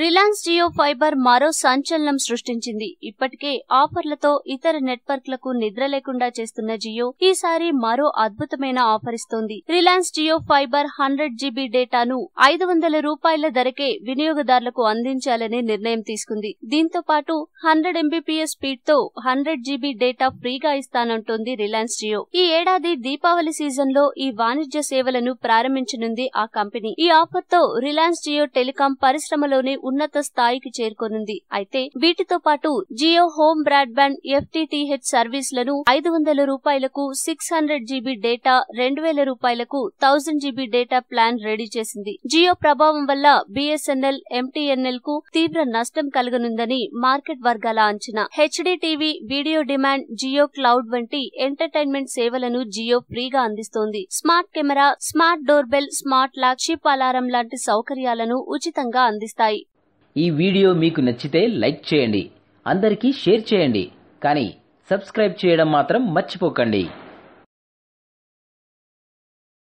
Reliance Jio fibre మరో సంచలనం సృష్టించింది. ఇప్పటికే ఆఫర్లతో ఇతర నెట్వర్క్లకు నిద్ర లేకుండా చేస్తున్న జియో ఈసారి మరో అద్భుతమైన ఆఫర్ ఇస్తోంది. రిలయన్స్ జియో ఫైబర్ 100 GB డేటాను 500 రూపాయల ధరకే వినియోగదారులకు అందించాలని నిర్ణయం తీసుకుంది. దీంతో పాటు 100 Mbps స్పీడ్ తో 100 GB డేటా ఫ్రీగా ఇస్తానంటోంది రిలయన్స్ జియో. ఈ ఏడాది దీపావళి సీజన్ లో ఈ వాణిజ్య సేవలను ప్రారంభించనుంది ఆ కంపెనీ. ఈ ఆఫర్ తో రిలయన్స్ జియో టెలికాం పరిశ్రమలోనే ఉన్నత స్థాయికి చేరుకోనుంది. అయితే వీటితో పాటు జియో హోమ్ బ్రాడ్బ్యాండ్ FTTH సర్వీసులను 500 రూపాయలకు 600 GB డేటా 2000 రూపాయలకు 1000 GB డేటా ప్లాన్ రెడీ చేసింది. జియో ప్రభావం వల్ల BSNL, MTNL కు తీవ్ర నష్టం కలగనుందని మార్కెట్ వర్గాల అంచనా. HD TV, video demand, Jio cloud వంటి ఎంటర్టైన్మెంట్ సేవలను జియో ఫ్రీగా అందిస్తోంది. Smart camera, smart door bell, smart lock, chip alarm లాంటి సౌకర్యాలను ఉచితంగా అందిస్తాయి. ఈ వీడియో మీకు నచ్చితే లైక్ చేయండి, అందరికీ షేర్ చేయండి, కానీ సబ్స్క్రైబ్ చేయడం మాత్రం మర్చిపోకండి.